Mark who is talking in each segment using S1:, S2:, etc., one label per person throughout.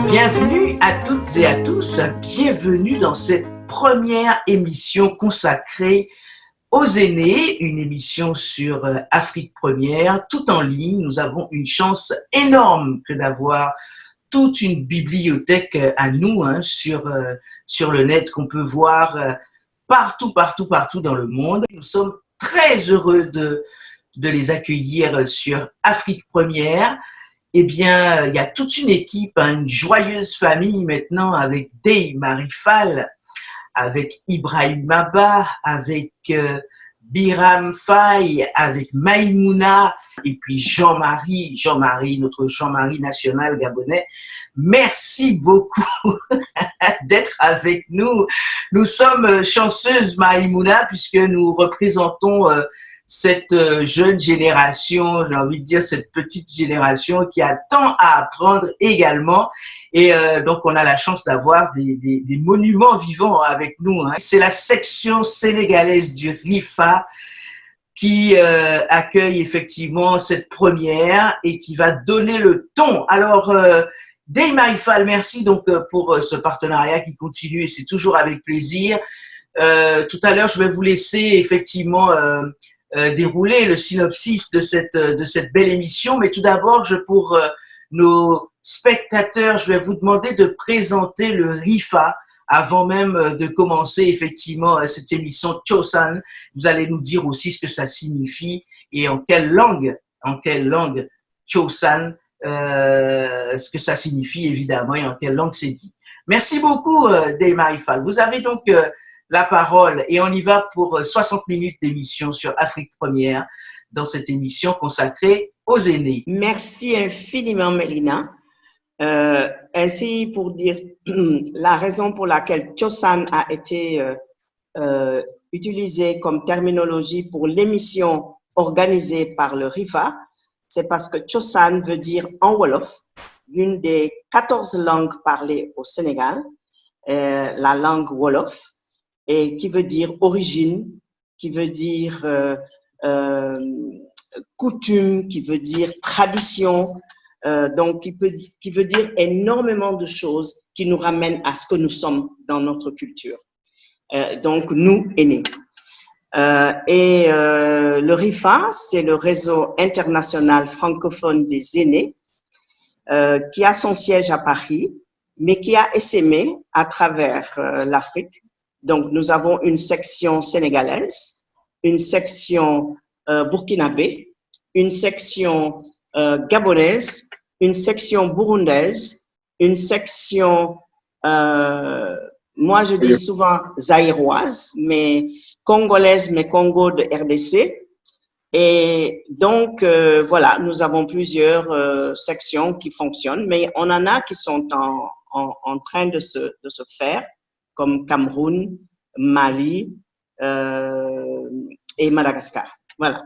S1: Bienvenue à toutes et à tous, bienvenue dans cette première émission consacrée aux aînés, une émission sur Afrique Première, tout en ligne. Nous avons une chance énorme que d'avoir toute une bibliothèque à nous sur le net qu'on peut voir partout dans le monde. Nous sommes très heureux de les accueillir sur Afrique Première. Eh bien, il y a toute une équipe, une joyeuse famille maintenant avec Dey Marifal, avec Ibrahim Abba, avec Biram Faye, avec Maïmouna, et puis Jean-Marie, notre Jean-Marie national gabonais. Merci beaucoup d'être avec nous. Nous sommes chanceuses, Maïmouna, puisque nous représentons cette jeune génération, j'ai envie de dire cette petite génération qui a tant à apprendre également. Et donc, on a la chance d'avoir des monuments vivants avec nous. C'est la section sénégalaise du RIFA qui accueille effectivement cette première et qui va donner le ton. Alors, Dey Marifal, merci donc pour ce partenariat qui continue et c'est toujours avec plaisir. Tout à l'heure, je vais vous laisser effectivement dérouler le synopsis de cette belle émission. Mais tout d'abord, pour nos spectateurs, je vais vous demander de présenter le RIFA avant même de commencer effectivement cette émission Chosan. Vous allez nous dire aussi ce que ça signifie et en quelle langue Chosan, ce que ça signifie évidemment et en quelle langue c'est dit. Merci beaucoup Dey Marifal. Vous avez donc la parole et on y va pour 60 minutes d'émission sur Afrique Première dans cette émission consacrée aux aînés.
S2: Merci infiniment Mélina. Ainsi pour dire la raison pour laquelle Chosan a été utilisé comme terminologie pour l'émission organisée par le RIFA, c'est parce que Chosan veut dire en Wolof, l'une des 14 langues parlées au Sénégal, la langue Wolof, et qui veut dire origine, qui veut dire coutume, qui veut dire tradition, donc qui veut dire énormément de choses qui nous ramènent à ce que nous sommes dans notre culture. Donc, nous, aînés. Le RIFA, c'est le réseau international francophone des aînés, qui a son siège à Paris, mais qui a essaimé à travers l'Afrique. Donc, nous avons une section sénégalaise, une section burkinabé, une section gabonaise, une section burundaise, une section, moi je dis souvent zaïroise, mais congolaise, mais Congo de RDC. Et donc, voilà, nous avons plusieurs sections qui fonctionnent, mais on en a qui sont en train de se faire, comme Cameroun, Mali et Madagascar. Voilà.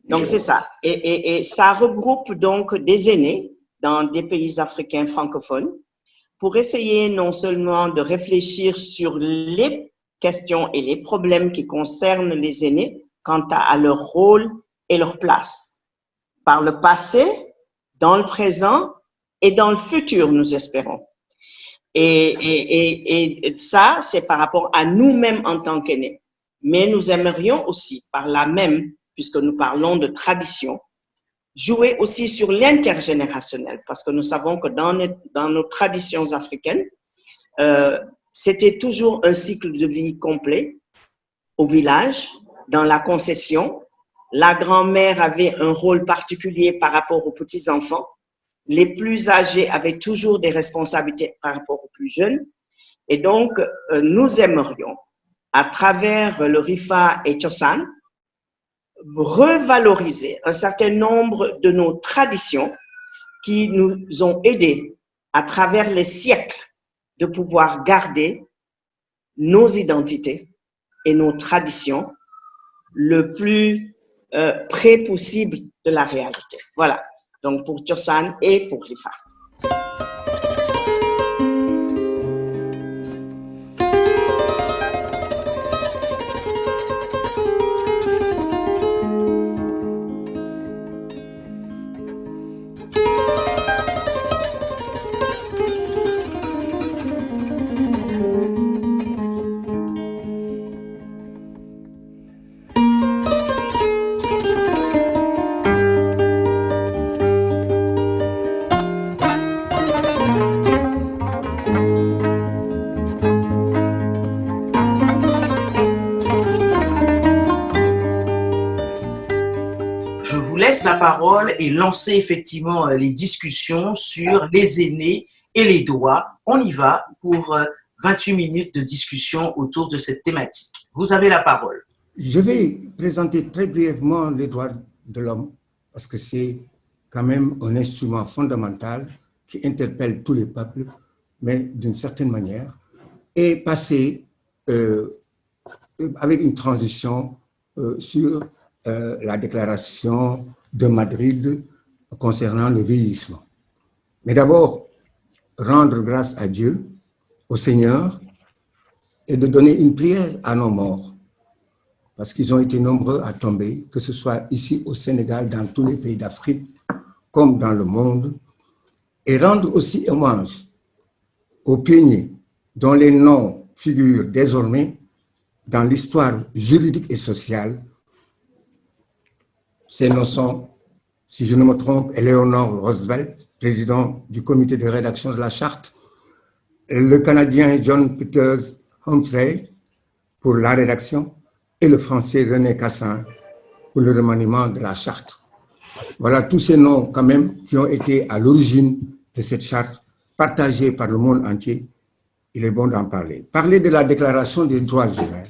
S2: Donc, c'est ça. Et ça regroupe donc des aînés dans des pays africains francophones pour essayer non seulement de réfléchir sur les questions et les problèmes qui concernent les aînés quant à leur rôle et leur place par le passé, dans le présent et dans le futur, nous espérons. Et ça, c'est par rapport à nous-mêmes en tant qu'aînés. Mais nous aimerions aussi, par là même, puisque nous parlons de tradition, jouer aussi sur l'intergénérationnel, parce que nous savons que dans nos traditions africaines, c'était toujours un cycle de vie complet au village, dans la concession. La grand-mère avait un rôle particulier par rapport aux petits-enfants. Les plus âgés avaient toujours des responsabilités par rapport aux plus jeunes. Et donc, nous aimerions, à travers le RIFA et Chosan, revaloriser un certain nombre de nos traditions qui nous ont aidés à travers les siècles de pouvoir garder nos identités et nos traditions le plus près possible de la réalité. Voilà. Donc, pour Chosan et pour RIFA.
S1: parole et lancer effectivement les discussions sur les aînés et les droits. On y va pour 28 minutes de discussion autour de cette thématique. Vous avez la parole.
S3: Je vais présenter très brièvement les droits de l'homme parce que c'est quand même un instrument fondamental qui interpelle tous les peuples, mais d'une certaine manière, et passer avec une transition sur la déclaration de Madrid concernant le vieillissement. Mais d'abord, rendre grâce à Dieu, au Seigneur, et de donner une prière à nos morts, parce qu'ils ont été nombreux à tomber, que ce soit ici au Sénégal, dans tous les pays d'Afrique, comme dans le monde, et rendre aussi hommage aux pionniers dont les noms figurent désormais dans l'histoire juridique et sociale. Ces noms sont, si je ne me trompe, Eleanor Roosevelt, président du comité de rédaction de la Charte, le Canadien John Peters Humphrey pour la rédaction et le Français René Cassin pour le remaniement de la Charte. Voilà tous ces noms quand même qui ont été à l'origine de cette charte partagée par le monde entier. Il est bon d'en parler. Parler de la Déclaration des droits humains,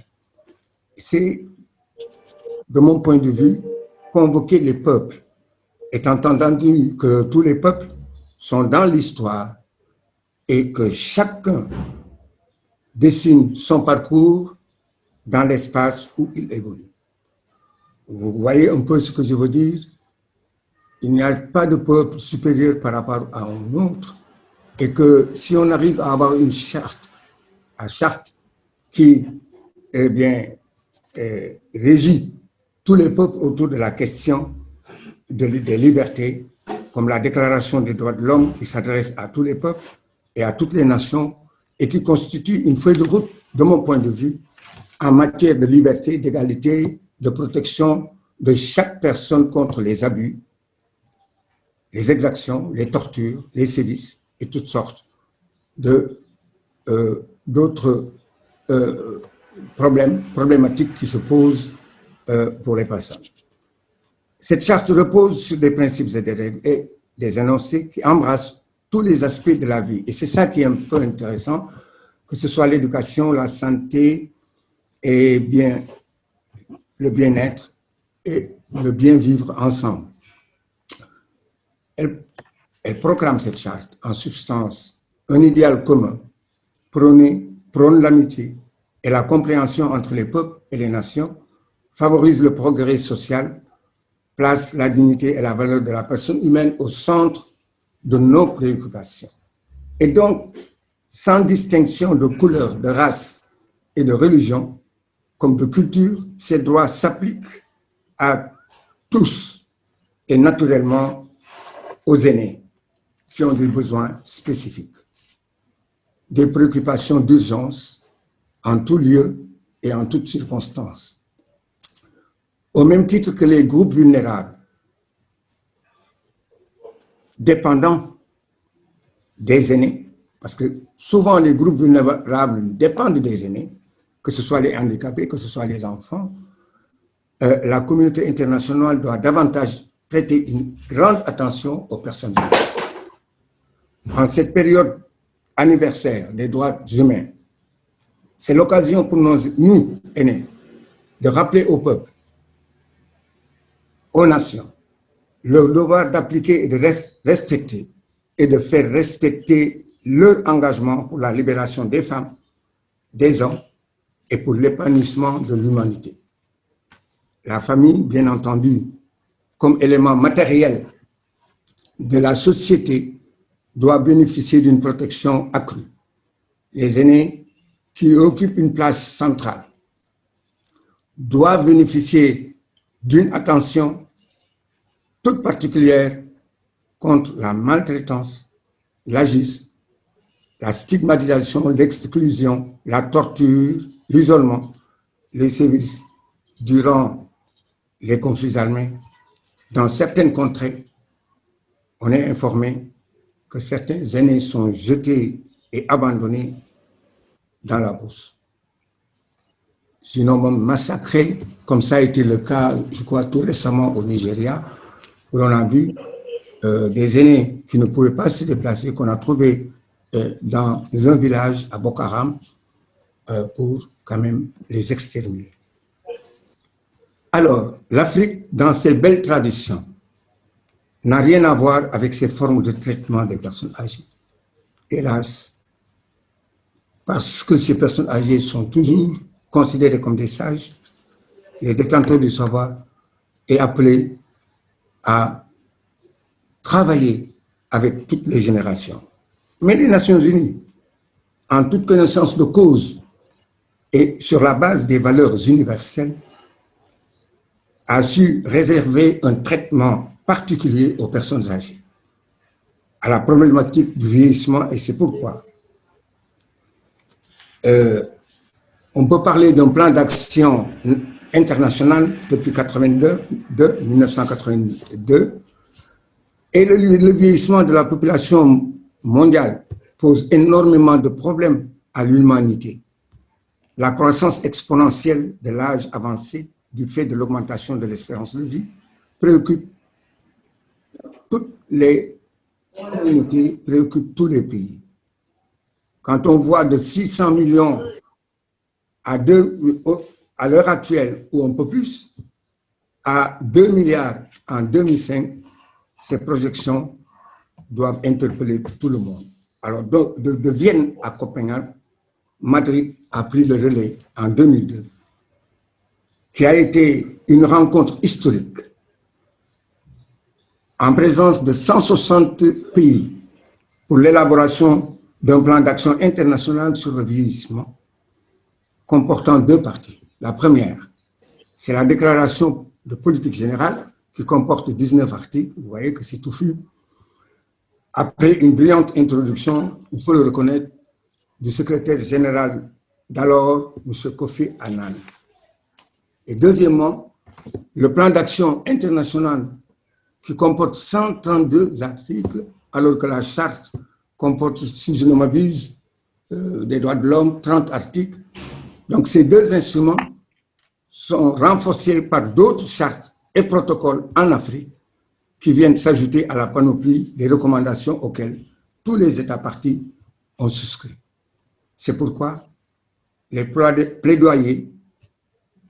S3: c'est, de mon point de vue, convoquer les peuples, étant entendu que tous les peuples sont dans l'histoire et que chacun dessine son parcours dans l'espace où il évolue. Vous voyez un peu ce que je veux dire? Il n'y a pas de peuple supérieur par rapport à un autre, et que si on arrive à avoir une charte qui régit tous les peuples autour de la question des libertés, comme la Déclaration des droits de l'homme qui s'adresse à tous les peuples et à toutes les nations, et qui constitue une feuille de route, de mon point de vue, en matière de liberté, d'égalité, de protection de chaque personne contre les abus, les exactions, les tortures, les sévices et toutes sortes d'autres problématiques qui se posent pour les personnes. Cette charte repose sur des principes et des règles et des énoncés qui embrassent tous les aspects de la vie. Et c'est ça qui est un peu intéressant, que ce soit l'éducation, la santé, et bien le bien-être et le bien-vivre ensemble. Elle proclame cette charte, en substance, un idéal commun, prône l'amitié et la compréhension entre les peuples et les nations, favorise le progrès social, place la dignité et la valeur de la personne humaine au centre de nos préoccupations. Et donc, sans distinction de couleur, de race et de religion, comme de culture, ces droits s'appliquent à tous et naturellement aux aînés qui ont des besoins spécifiques, des préoccupations d'urgence en tout lieu et en toutes circonstances. Au même titre que les groupes vulnérables, dépendants des aînés, parce que souvent les groupes vulnérables dépendent des aînés, que ce soit les handicapés, que ce soit les enfants, la communauté internationale doit davantage prêter une grande attention aux personnes âgées. En cette période anniversaire des droits humains, c'est l'occasion pour nous, aînés, de rappeler au peuple, aux nations, leur devoir d'appliquer et de respecter et de faire respecter leur engagement pour la libération des femmes, des hommes et pour l'épanouissement de l'humanité. La famille, bien entendu, comme élément matériel de la société, doit bénéficier d'une protection accrue. Les aînés, qui occupent une place centrale, doivent bénéficier d'une attention toute particulière contre la maltraitance, l'agisme, la stigmatisation, l'exclusion, la torture, l'isolement, les sévices durant les conflits armés. Dans certaines contrées, on est informé que certains aînés sont jetés et abandonnés dans la bourse, sinon même massacrés, comme ça a été le cas, je crois, tout récemment au Nigeria, où l'on a vu des aînés qui ne pouvaient pas se déplacer, qu'on a trouvés dans un village à Boko Haram pour quand même les exterminer. Alors, l'Afrique, dans ses belles traditions, n'a rien à voir avec ces formes de traitement des personnes âgées. Hélas, parce que ces personnes âgées sont toujours considérées comme des sages, les détenteurs du savoir est appelé à travailler avec toutes les générations. Mais les Nations Unies, en toute connaissance de cause et sur la base des valeurs universelles, a su réserver un traitement particulier aux personnes âgées, à la problématique du vieillissement, et c'est pourquoi on peut parler d'un plan d'action international depuis 1982, et le vieillissement de la population mondiale pose énormément de problèmes à l'humanité. La croissance exponentielle de l'âge avancé du fait de l'augmentation de l'espérance de vie préoccupe toutes les communautés, préoccupe tous les pays. Quand on voit de 600 millions à l'heure actuelle, ou un peu plus, à 2 milliards en 2005, ces projections doivent interpeller tout le monde. Alors, de Vienne à Copenhague, Madrid a pris le relais en 2002, qui a été une rencontre historique en présence de 160 pays pour l'élaboration d'un plan d'action international sur le vieillissement comportant deux parties. La première, c'est la déclaration de politique générale qui comporte 19 articles. Vous voyez que c'est touffu. Après une brillante introduction, il faut le reconnaître, du secrétaire général d'alors, M. Kofi Annan. Et deuxièmement, le plan d'action international qui comporte 132 articles, alors que la charte comporte, si je ne m'abuse, des droits de l'homme, 30 articles. Donc ces deux instruments sont renforcés par d'autres chartes et protocoles en Afrique qui viennent s'ajouter à la panoplie des recommandations auxquelles tous les États partis ont souscrit. C'est pourquoi les plaidoyers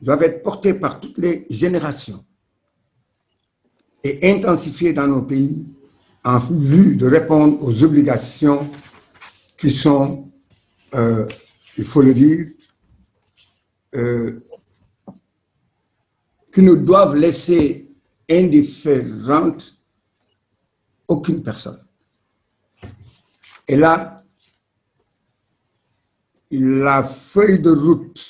S3: doivent être portés par toutes les générations et intensifiés dans nos pays en vue de répondre aux obligations qui sont, il faut le dire, qui ne doivent laisser indifférente aucune personne. Et là, la feuille de route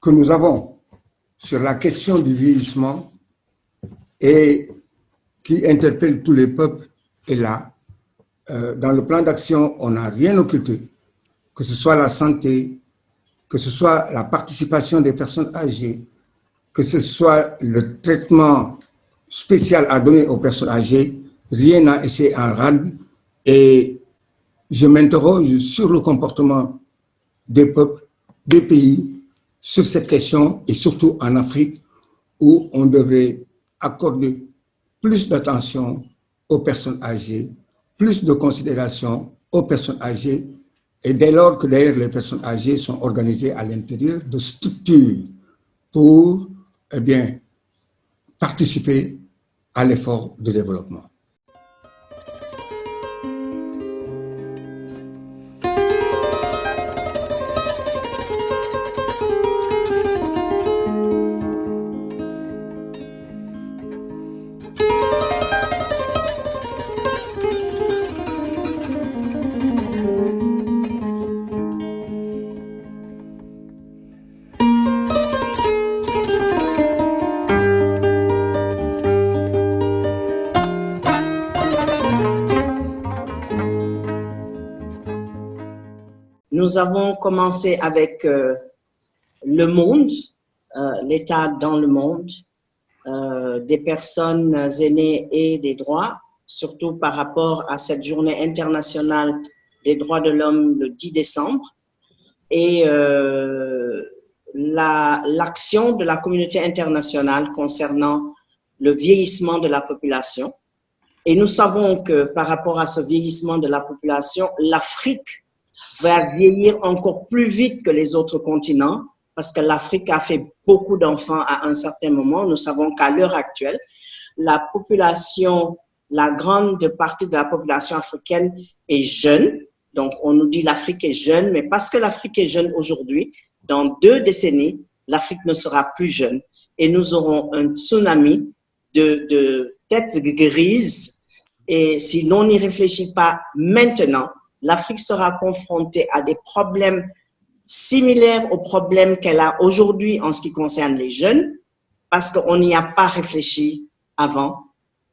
S3: que nous avons sur la question du vieillissement et qui interpelle tous les peuples est là. Dans le plan d'action, on n'a rien occulté, que ce soit la santé, que ce soit la participation des personnes âgées, que ce soit le traitement spécial à donner aux personnes âgées, rien n'a été en rade. Et je m'interroge sur le comportement des peuples, des pays, sur cette question, et surtout en Afrique, où on devrait accorder plus d'attention aux personnes âgées, plus de considération aux personnes âgées, et dès lors que d'ailleurs les personnes âgées sont organisées à l'intérieur de structures pour participer à l'effort de développement.
S2: Nous avons commencé avec le monde, l'état dans le monde, des personnes aînées et des droits, surtout par rapport à cette journée internationale des droits de l'homme le 10 décembre, et l'action de la communauté internationale concernant le vieillissement de la population. Et nous savons que par rapport à ce vieillissement de la population, l'Afrique va vieillir encore plus vite que les autres continents parce que l'Afrique a fait beaucoup d'enfants à un certain moment. Nous savons qu'à l'heure actuelle, la population, la grande partie de la population africaine est jeune. Donc, on nous dit l'Afrique est jeune, mais parce que l'Afrique est jeune aujourd'hui, dans 2 décennies, l'Afrique ne sera plus jeune et nous aurons un tsunami de têtes grises. Et si l'on n'y réfléchit pas maintenant, l'Afrique sera confrontée à des problèmes similaires aux problèmes qu'elle a aujourd'hui en ce qui concerne les jeunes, parce qu'on n'y a pas réfléchi avant.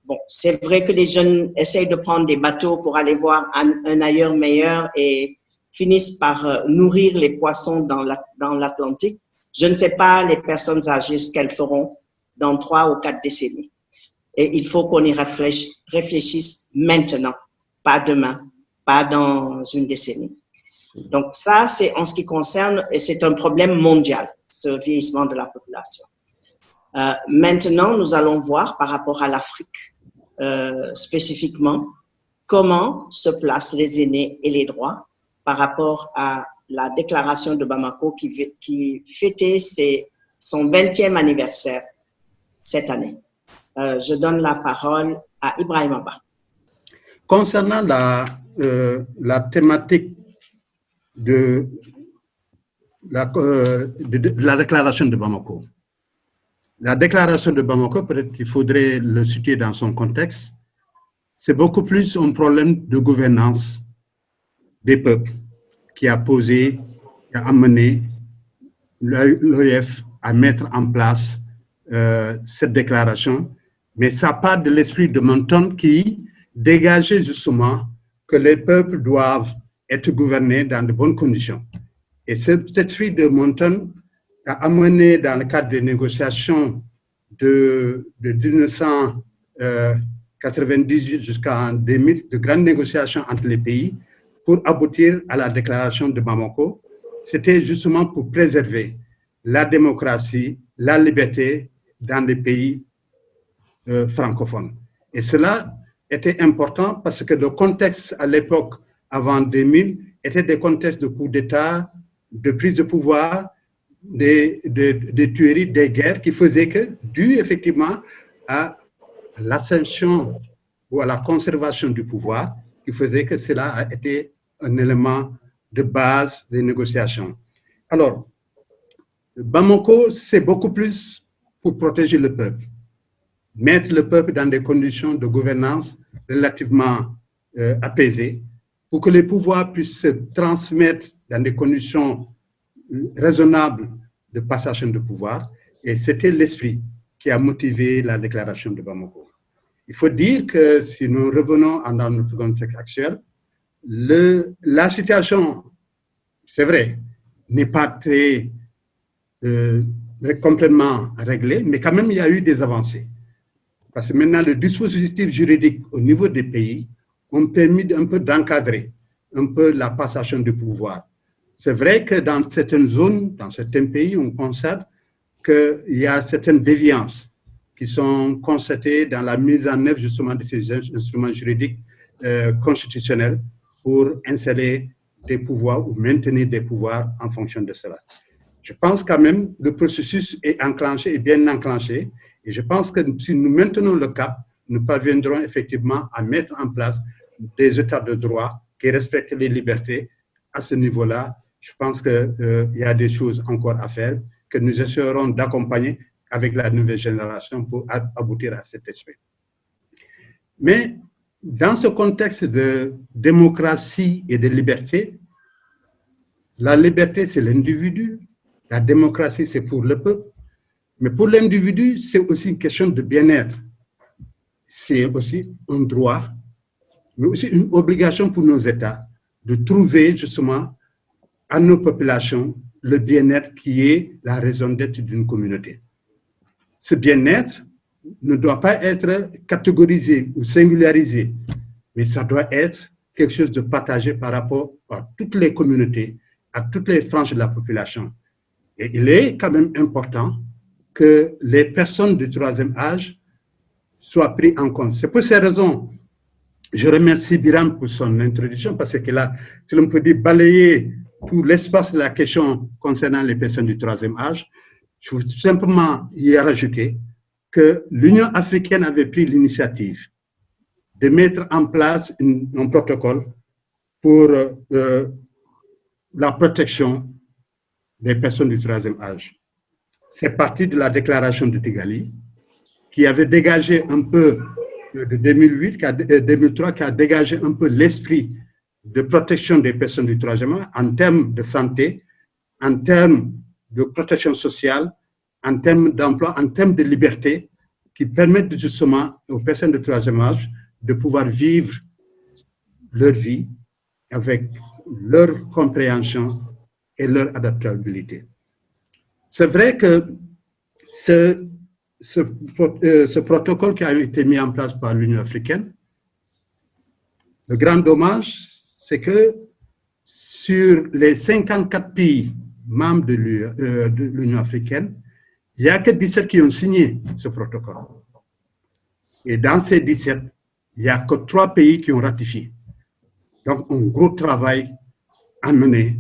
S2: Bon, c'est vrai que les jeunes essayent de prendre des bateaux pour aller voir un ailleurs meilleur et finissent par nourrir les poissons dans l'Atlantique. Je ne sais pas les personnes âgées ce qu'elles feront dans 3 ou 4 décennies. Et il faut qu'on y réfléchisse maintenant, pas demain, pas dans une décennie. Donc ça, c'est en ce qui concerne, et c'est un problème mondial, ce vieillissement de la population. Maintenant, nous allons voir par rapport à l'Afrique, spécifiquement, comment se placent les aînés et les droits par rapport à la déclaration de Bamako qui fêtait son 20e anniversaire cette année. Je donne la parole à Ibrahim Abba.
S4: Concernant la thématique de la déclaration de Bamako, la déclaration de Bamako, peut-être qu'il faudrait le situer dans son contexte, c'est beaucoup plus un problème de gouvernance des peuples qui a posé, qui a amené l'OIF à mettre en place cette déclaration, mais ça part de l'esprit de Monton qui dégageait justement que les peuples doivent être gouvernés dans de bonnes conditions. Et cet esprit de Monton a amené dans le cadre des négociations de 1998 jusqu'en 2000, de grandes négociations entre les pays pour aboutir à la déclaration de Bamako. C'était justement pour préserver la démocratie, la liberté dans les pays francophones. Et cela était important parce que le contexte à l'époque, avant 2000, était des contextes de coups d'État, de prise de pouvoir, des tueries, des guerres qui faisaient que, dû effectivement à l'ascension ou à la conservation du pouvoir, qui faisait que cela a été un élément de base des négociations. Alors, Bamako, c'est beaucoup plus pour protéger le peuple, mettre le peuple dans des conditions de gouvernance relativement apaisées, pour que les pouvoirs puissent se transmettre dans des conditions raisonnables de passation de pouvoir. Et c'était l'esprit qui a motivé la déclaration de Bamako. Il faut dire que si nous revenons dans notre contexte actuel, la situation, c'est vrai, n'est pas très complètement réglée, mais quand même il y a eu des avancées. Parce que maintenant, le dispositif juridique au niveau des pays ont permis un peu d'encadrer un peu la passation du pouvoir. C'est vrai que dans certaines zones, dans certains pays, on constate qu'il y a certaines déviances qui sont constatées dans la mise en œuvre justement de ces instruments juridiques constitutionnels pour installer des pouvoirs ou maintenir des pouvoirs en fonction de cela. Je pense quand même que le processus est enclenché, est bien enclenché, et je pense que si nous maintenons le cap, nous parviendrons effectivement à mettre en place des états de droit qui respectent les libertés. À ce niveau-là, je pense qu'il y a des choses encore à faire que nous essaierons d'accompagner avec la nouvelle génération pour aboutir à cet esprit. Mais dans ce contexte de démocratie et de liberté, la liberté, c'est l'individu, la démocratie, c'est pour le peuple, mais pour l'individu, c'est aussi une question de bien-être. C'est aussi un droit, mais aussi une obligation pour nos États de trouver justement à nos populations le bien-être qui est la raison d'être d'une communauté. Ce bien-être ne doit pas être catégorisé ou singularisé, mais ça doit être quelque chose de partagé par rapport à toutes les communautés, à toutes les franges de la population. Et il est quand même important que les personnes du troisième âge soit pris en compte. C'est pour ces raisons, je remercie Biram pour son introduction, parce que là, si l'on peut dire balayer tout l'espace de la question concernant les personnes du troisième âge, je veux simplement y rajouter que l'Union africaine avait pris l'initiative de mettre en place un protocole pour la protection des personnes du troisième âge. C'est parti de la déclaration de Kigali, qui avait dégagé un peu de 2003, qui a dégagé un peu l'esprit de protection des personnes du troisième âge en termes de santé, en termes de protection sociale, en termes d'emploi, en termes de liberté, qui permettent justement aux personnes du troisième âge de pouvoir vivre leur vie avec leur compréhension et leur adaptabilité. C'est vrai que ce protocole qui a été mis en place par l'Union africaine, le grand dommage, c'est que sur les 54 pays membres de l'Union africaine, il n'y a que 17 qui ont signé ce protocole. Et dans ces 17, il n'y a que 3 pays qui ont ratifié. Donc, un gros travail à mener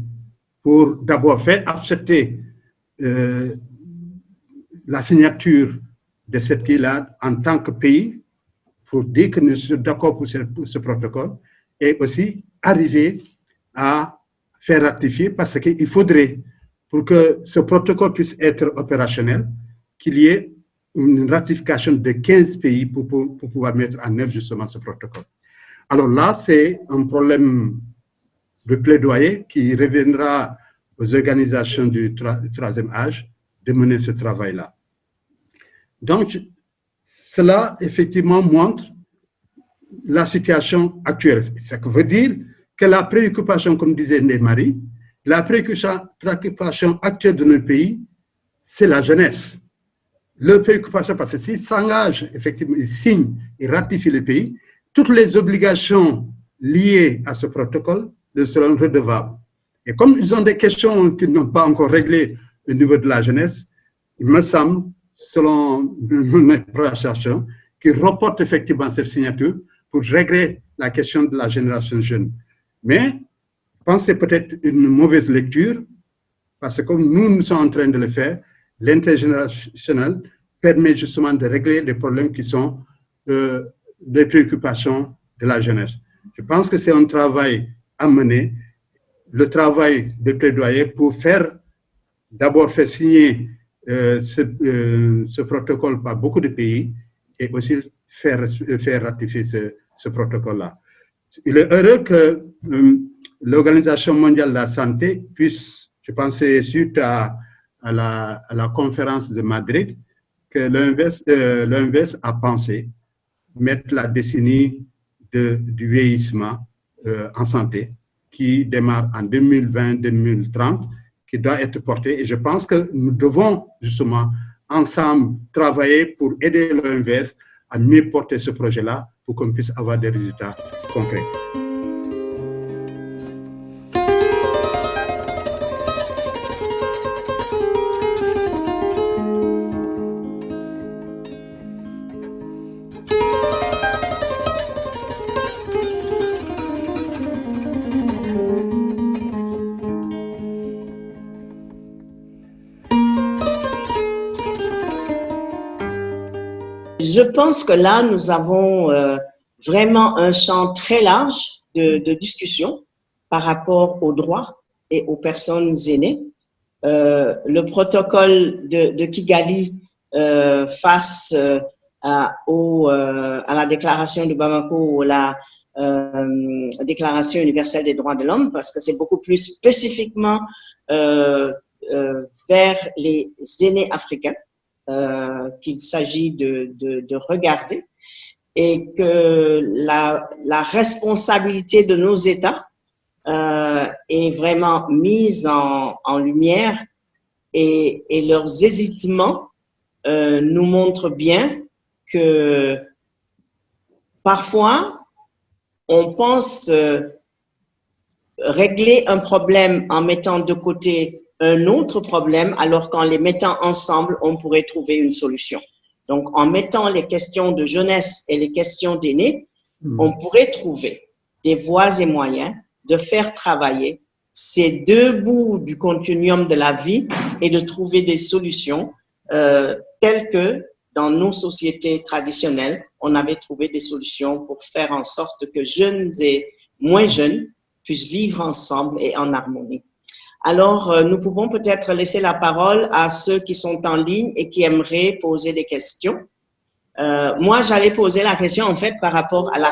S4: pour d'abord faire accepter la signature de ce pays-là en tant que pays, pour dire que nous sommes d'accord pour ce protocole, et aussi arriver à faire ratifier, parce qu'il faudrait, pour que ce protocole puisse être opérationnel, qu'il y ait une ratification de 15 pays pour pouvoir mettre en œuvre justement ce protocole. Alors là, c'est un problème de plaidoyer qui reviendra aux organisations du troisième âge de mener ce travail-là. Donc, cela, effectivement, montre la situation actuelle. Ça veut dire que la préoccupation, comme disait Ndeye-Marie, la préoccupation actuelle de nos pays, c'est la jeunesse. Leur préoccupation, parce que s'ils s'engagent, effectivement, ils signent et ratifient le pays, toutes les obligations liées à ce protocole seront redevables. Et comme ils ont des questions qu'ils n'ont pas encore réglées au niveau de la jeunesse, il me semble, selon mon appréciation, qu'ils reportent effectivement cette signature pour régler la question de la génération jeune. Mais je pense que c'est peut-être une mauvaise lecture, parce que comme nous sommes en train de le faire, l'intergénérationnel permet justement de régler les problèmes qui sont des préoccupations de la jeunesse. Je pense que c'est un travail à mener, le travail de plaidoyer pour d'abord faire signer ce protocole par beaucoup de pays et aussi faire ratifier ce protocole-là. Il est heureux que l'Organisation mondiale de la santé puisse, je pensais suite à la conférence de Madrid, que l'OMS a pensé mettre la décennie du vieillissement en santé, qui démarre en 2020-2030, qui doit être portée. Et je pense que nous devons justement ensemble travailler pour aider l'OMS à mieux porter ce projet-là pour qu'on puisse avoir des résultats concrets.
S2: Je pense que là, nous avons vraiment un champ très large de discussion par rapport aux droits et aux personnes aînées. Le protocole de Kigali face à la déclaration de Bamako ou la déclaration universelle des droits de l'homme, parce que c'est beaucoup plus spécifiquement vers les aînés africains qu'il s'agit de regarder, et que la responsabilité de nos États est vraiment mise en lumière, et leurs hésitements nous montrent bien que parfois on pense régler un problème en mettant de côté un autre problème, alors qu'en les mettant ensemble, on pourrait trouver une solution. Donc, en mettant les questions de jeunesse et les questions d'aînés, on pourrait trouver des voies et moyens de faire travailler ces deux bouts du continuum de la vie et de trouver des solutions telles que dans nos sociétés traditionnelles, on avait trouvé des solutions pour faire en sorte que jeunes et moins jeunes puissent vivre ensemble et en harmonie. Alors, nous pouvons peut-être laisser la parole à ceux qui sont en ligne et qui aimeraient poser des questions. Moi, j'allais poser la question, en fait, par rapport à la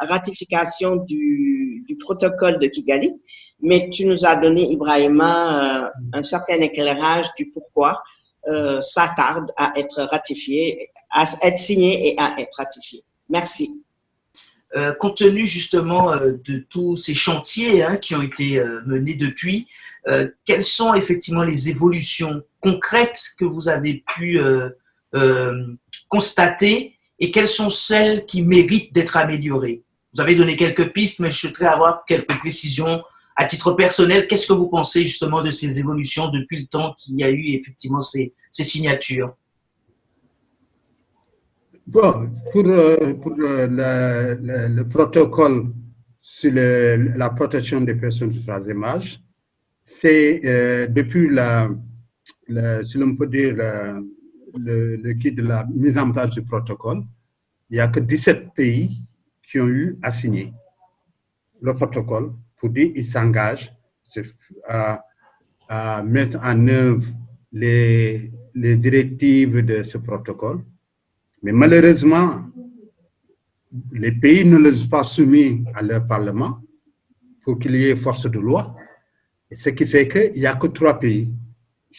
S2: ratification du protocole de Kigali, mais tu nous as donné, Ibrahima, un certain éclairage du pourquoi ça tarde à être ratifié, à être signé et à être ratifié. Merci.
S1: Compte tenu justement de tous ces chantiers qui ont été menés depuis, quelles sont effectivement les évolutions concrètes que vous avez pu constater et quelles sont celles qui méritent d'être améliorées? Vous avez donné quelques pistes, mais je souhaiterais avoir quelques précisions à titre personnel. Qu'est-ce que vous pensez justement de ces évolutions depuis le temps qu'il y a eu effectivement ces signatures?
S4: Bon, pour le protocole sur la protection des personnes du troisième âge, c'est depuis si l'on peut dire, le guide de la mise en place du protocole, il n'y a que 17 pays qui ont eu à signer le protocole pour dire qu'ils s'engagent à mettre en œuvre les directives de ce protocole. Mais malheureusement, les pays ne les ont pas soumis à leur parlement pour qu'il y ait force de loi. Et ce qui fait qu'il n'y a que 3 pays.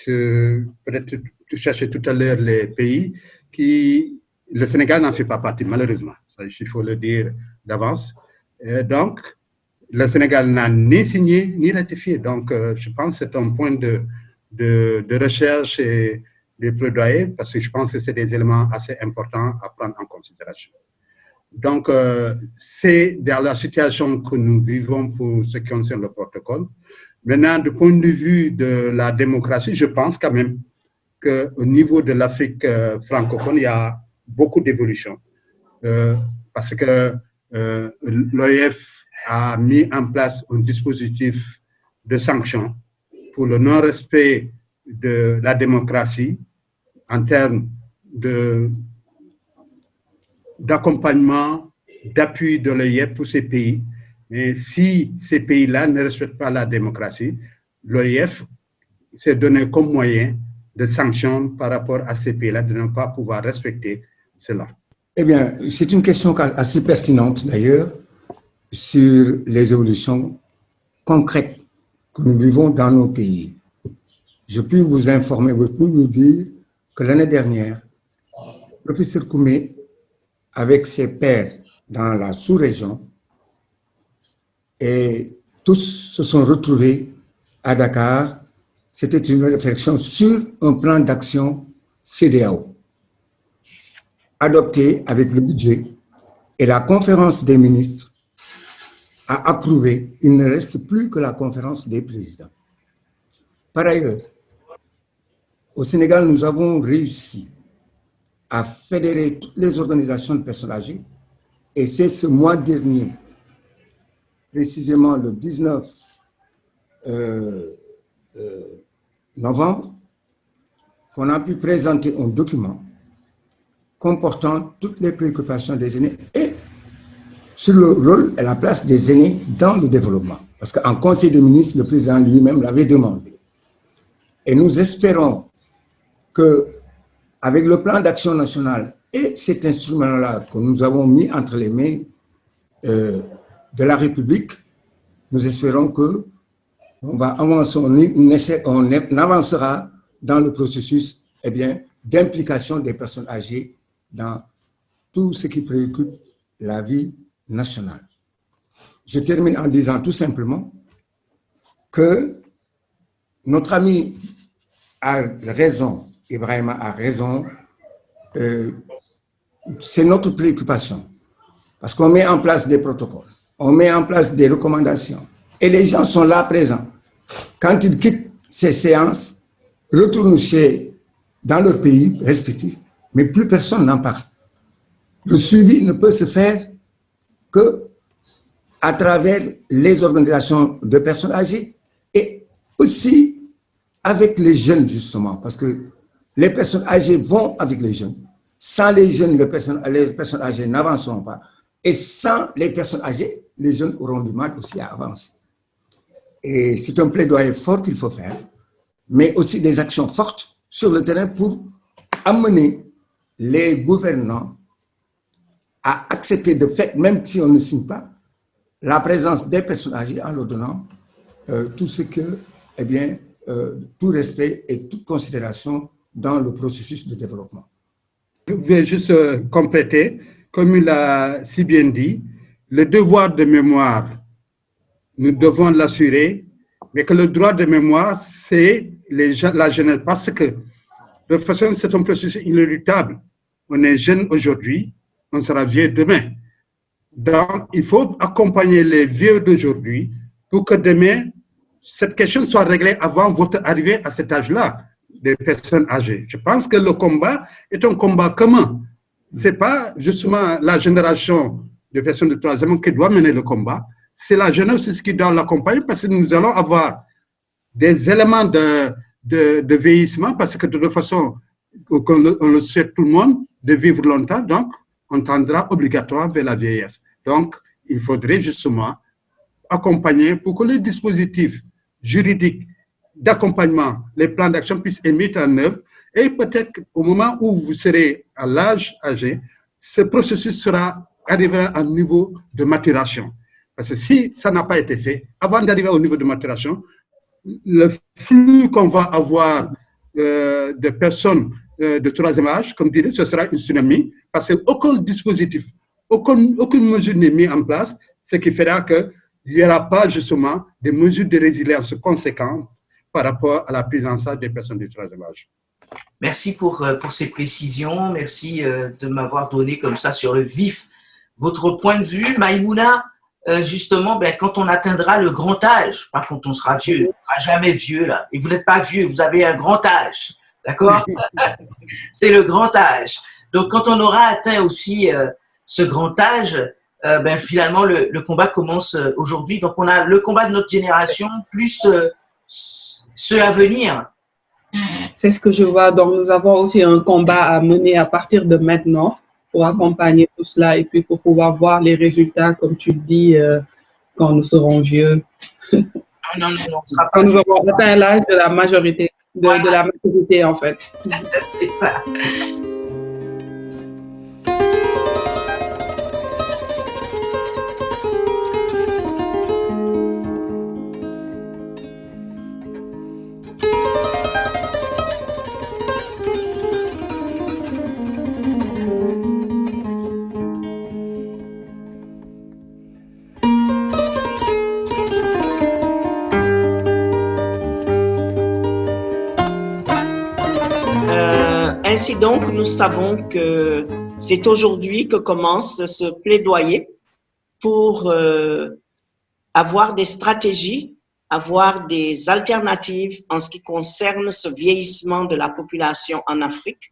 S4: Peut-être tu cherchais tout à l'heure les pays qui... Le Sénégal n'en fait pas partie, malheureusement. Il faut le dire d'avance. Donc, le Sénégal n'a ni signé ni ratifié. Donc, je pense que c'est un point de recherche et de plaidoyer, parce que je pense que c'est des éléments assez importants à prendre en considération. Donc, c'est dans la situation que nous vivons pour ce qui concerne le protocole. Maintenant, du point de vue de la démocratie, je pense quand même qu'au niveau de l'Afrique francophone, il y a beaucoup d'évolutions. Parce que l'OIF a mis en place un dispositif de sanctions pour le non-respect de la démocratie en termes d'accompagnement, d'appui de l'OIF pour ces pays. Mais si ces pays-là ne respectent pas la démocratie, l'OIF s'est donné comme moyen de sanctions par rapport à ces pays-là de ne pas pouvoir respecter cela.
S3: Eh bien, c'est une question assez pertinente d'ailleurs sur les évolutions concrètes que nous vivons dans nos pays. Je puis vous informer, je peux vous dire que l'année dernière, le professeur Koumé, avec ses pairs dans la sous-région, et tous se sont retrouvés à Dakar. C'était une réflexion sur un plan d'action CEDEAO, adopté avec le budget, et la conférence des ministres a approuvé. Il ne reste plus que la conférence des présidents. Par ailleurs, au Sénégal, nous avons réussi à fédérer toutes les organisations de personnes âgées, et c'est ce mois dernier, précisément le 19 novembre, qu'on a pu présenter un document comportant toutes les préoccupations des aînés et sur le rôle et la place des aînés dans le développement. Parce qu'en Conseil des ministres, le président lui-même l'avait demandé. Et nous espérons qu'avec le plan d'action national et cet instrument-là que nous avons mis entre les mains de la République, nous espérons que on avancera dans le processus d'implication des personnes âgées dans tout ce qui préoccupe la vie nationale. Je termine en disant tout simplement que notre ami a raison, Ibrahima a raison, c'est notre préoccupation, parce qu'on met en place des protocoles, on met en place des recommandations, et les gens sont là présents. Quand ils quittent ces séances, retournent chez dans leur pays respectif, mais plus personne n'en parle. Le suivi ne peut se faire que à travers les organisations de personnes âgées et aussi avec les jeunes, justement, parce que les personnes âgées vont avec les jeunes. Sans les jeunes, les personnes âgées n'avanceront pas. Et sans les personnes âgées, les jeunes auront du mal aussi à avancer. Et c'est un plaidoyer fort qu'il faut faire, mais aussi des actions fortes sur le terrain pour amener les gouvernants à accepter de fait, même si on ne signe pas, la présence des personnes âgées en leur donnant tout ce que, eh bien, tout respect et toute considération dans le processus de développement.
S4: Je vais juste compléter, comme il a si bien dit, le devoir de mémoire, nous devons l'assurer, mais que le droit de mémoire, c'est la jeunesse, parce que de toute façon, c'est un processus inéluctable. On est jeune aujourd'hui, on sera vieux demain. Donc, il faut accompagner les vieux d'aujourd'hui pour que demain, cette question soit réglée avant votre arrivée à cet âge-là, des personnes âgées. Je pense que le combat est un combat commun. Ce n'est pas justement la génération de personnes de troisième âge qui doit mener le combat, c'est la jeunesse aussi qui doit l'accompagner parce que nous allons avoir des éléments de vieillissement parce que de toute façon, on le sait tout le monde, de vivre longtemps, donc on tendra obligatoirement vers la vieillesse. Donc, il faudrait justement accompagner pour que les dispositifs juridiques d'accompagnement, les plans d'action puissent être mis en œuvre et peut-être qu'au moment où vous serez à l'âge âgé, ce processus arrivera à un niveau de maturation. Parce que si ça n'a pas été fait, avant d'arriver au niveau de maturation, le flux qu'on va avoir de personnes de troisième âge, comme dit, ce sera une tsunami, parce qu'aucun dispositif, aucune mesure n'est mise en place, ce qui fera qu'il n'y aura pas justement des mesures de résilience conséquentes par rapport à la prise en charge des personnes du troisième âge.
S1: Merci pour ces précisions, merci de m'avoir donné comme ça sur le vif votre point de vue. Maïmouna, justement, quand on atteindra le grand âge, pas quand on sera vieux, on ne sera jamais vieux là, et vous n'êtes pas vieux, vous avez un grand âge, d'accord? C'est le grand âge. Donc quand on aura atteint aussi ce grand âge, finalement le combat commence aujourd'hui. Donc on a le combat de notre génération plus ceux à venir.
S5: C'est ce que je vois. Donc nous avons aussi un combat à mener à partir de maintenant pour accompagner tout cela et puis pour pouvoir voir les résultats, comme tu le dis, quand nous serons vieux.
S1: Non,
S5: quand nous aurons atteint l'âge de la majorité, de la maturité en fait.
S1: C'est ça.
S2: Ainsi donc, nous savons que c'est aujourd'hui que commence ce plaidoyer pour avoir des stratégies, avoir des alternatives en ce qui concerne ce vieillissement de la population en Afrique.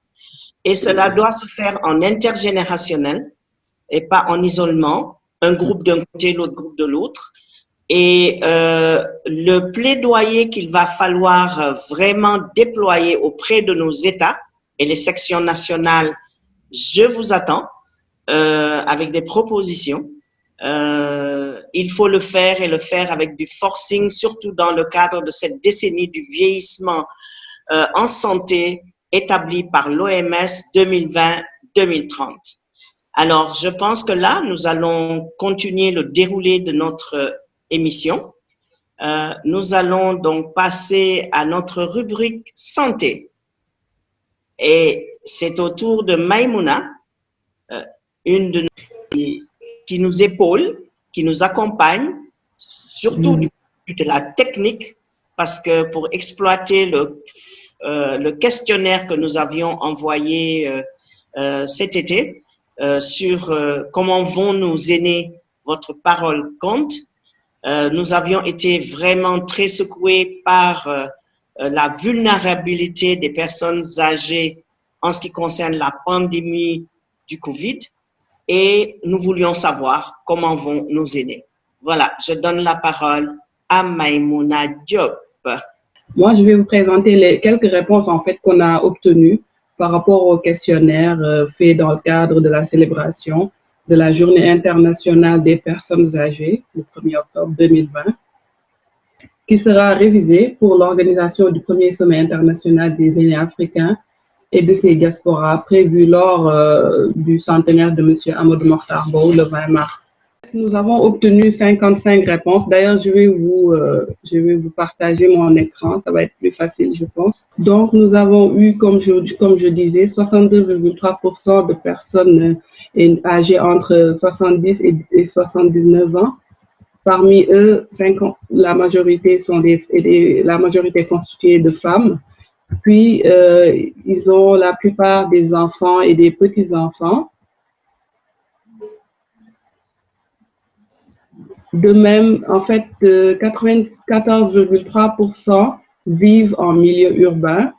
S2: Et cela doit se faire en intergénérationnel et pas en isolement, un groupe d'un côté, l'autre groupe de l'autre. Et le plaidoyer qu'il va falloir vraiment déployer auprès de nos États et les sections nationales, je vous attends avec des propositions. Il faut le faire et le faire avec du forcing, surtout dans le cadre de cette décennie du vieillissement en santé établie par l'OMS 2020-2030. Alors, je pense que là, nous allons continuer le déroulé de notre émission. Nous allons donc passer à notre rubrique santé. Et c'est au tour de Maïmouna, une de nous qui nous épaule, qui nous accompagne, surtout du point de vue de la technique, parce que pour exploiter le questionnaire que nous avions envoyé cet été sur comment vont nos aînés, votre parole compte, nous avions été vraiment très secoués par la vulnérabilité des personnes âgées en ce qui concerne la pandémie du Covid et nous voulions savoir comment vont nos aînés. Voilà, je donne la parole à Maïmouna Diop.
S5: Moi, je vais vous présenter quelques réponses en fait qu'on a obtenues par rapport au questionnaire fait dans le cadre de la célébration de la Journée internationale des personnes âgées, le 1er octobre 2020, qui sera révisé pour l'organisation du premier sommet international des aînés africains et de ses diasporas prévu lors du centenaire de M. Amadou Mahtar Mbow le 20 mars. Nous avons obtenu 55 réponses. D'ailleurs, je vais vous partager mon écran. Ça va être plus facile, je pense. Donc, nous avons eu, comme je disais, 62,3% de personnes âgées entre 70 et 79 ans. Parmi eux, la majorité est constituée de femmes. Puis, ils ont la plupart des enfants et des petits-enfants. De même, en fait, 94,3% vivent en milieu urbain.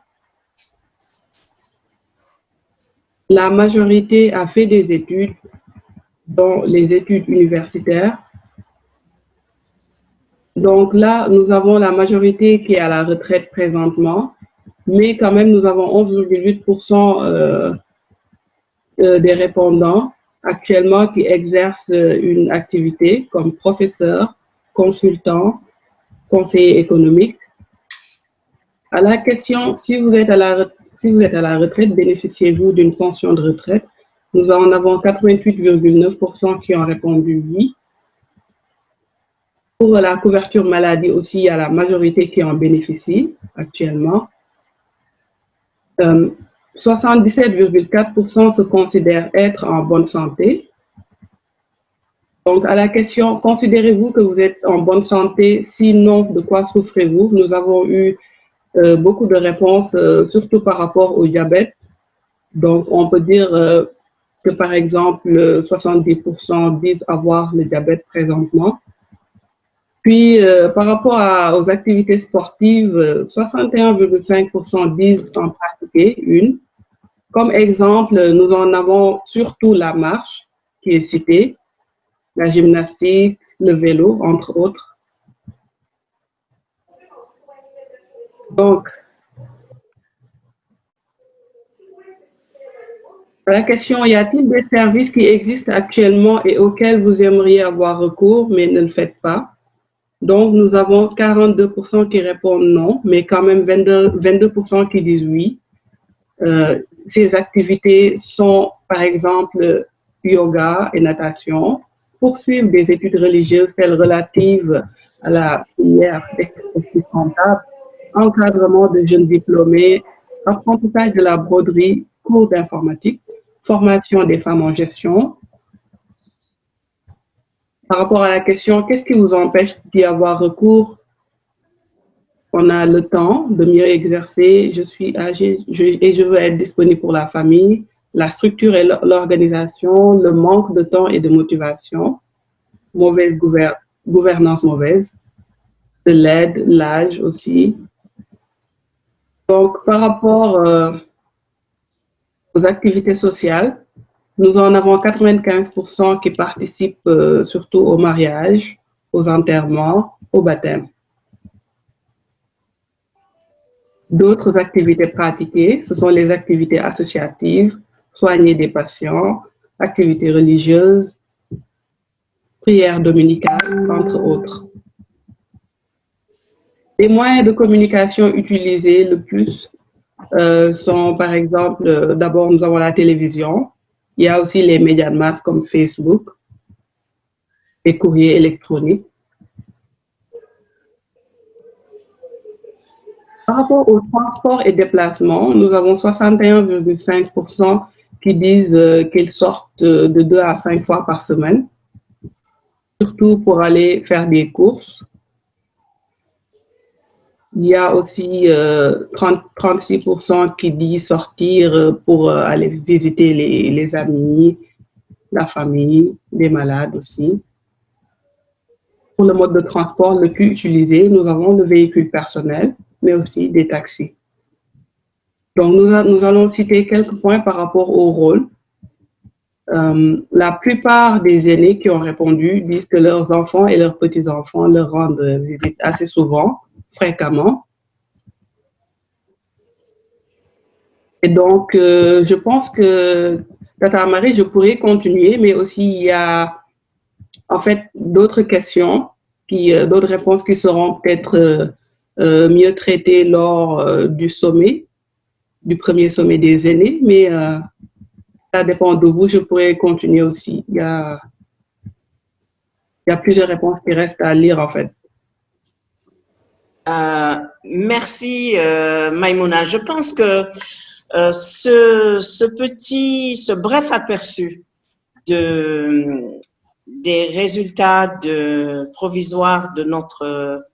S5: La majorité a fait des études, dont les études universitaires. Donc là, nous avons la majorité qui est à la retraite présentement, mais quand même, nous avons 11,8% des répondants actuellement qui exercent une activité comme professeur, consultant, conseiller économique. À la question, si vous êtes à la retraite, bénéficiez-vous d'une pension de retraite? Nous en avons 88,9% qui ont répondu oui. Pour la couverture maladie aussi, il y a la majorité qui en bénéficie actuellement. 77,4% se considèrent être en bonne santé. Donc, à la question, considérez-vous que vous êtes en bonne santé? Sinon, de quoi souffrez-vous? Nous avons eu beaucoup de réponses, surtout par rapport au diabète. Donc, on peut dire que, par exemple, 70% disent avoir le diabète présentement. Puis, par rapport aux activités sportives, 61,5% disent en pratiquer une. Comme exemple, nous en avons surtout la marche qui est citée, la gymnastique, le vélo, entre autres. Donc, la question, y a-t-il des services qui existent actuellement et auxquels vous aimeriez avoir recours, mais ne le faites pas? Donc, nous avons 42% qui répondent non, mais quand même 22% qui disent oui. Ces activités sont, par exemple, yoga et natation, poursuivre des études religieuses, celles relatives à la filière d'expertise comptable, encadrement de jeunes diplômés, apprentissage de la broderie, cours d'informatique, formation des femmes en gestion. Par rapport à la question, qu'est-ce qui vous empêche d'y avoir recours? On a le temps de mieux exercer, je suis âgée et je veux être disponible pour la famille, la structure et l'organisation, le manque de temps et de motivation, mauvaise gouvernance mauvaise, de l'aide, l'âge aussi. Donc, par rapport aux activités sociales, nous en avons 95% qui participent surtout au mariage, aux enterrements, au baptême. D'autres activités pratiquées, ce sont les activités associatives, soigner des patients, activités religieuses, prières dominicales, entre autres. Les moyens de communication utilisés le plus sont, par exemple, d'abord, nous avons la télévision. Il y a aussi les médias de masse comme Facebook, les courriers électroniques. Par rapport au transport et déplacement, nous avons 61,5% qui disent qu'ils sortent de 2 à 5 fois par semaine, surtout pour aller faire des courses. Il y a aussi 36% qui disent sortir pour aller visiter les amis, la famille, les malades aussi. Pour le mode de transport le plus utilisé, nous avons le véhicule personnel, mais aussi des taxis. Donc, nous allons citer quelques points par rapport au rôle. La plupart des aînés qui ont répondu disent que leurs enfants et leurs petits-enfants leur rendent visite assez souvent, fréquemment. Et donc, je pense que, Tata Marie, je pourrais continuer, mais aussi il y a en fait d'autres questions, d'autres réponses qui seront peut-être mieux traitées lors du sommet, du premier sommet des aînés, mais ça dépend de vous, je pourrais continuer aussi. Il y a plusieurs réponses qui restent à lire en fait.
S2: Merci Maïmouna. Je pense que ce bref aperçu des résultats provisoires de notre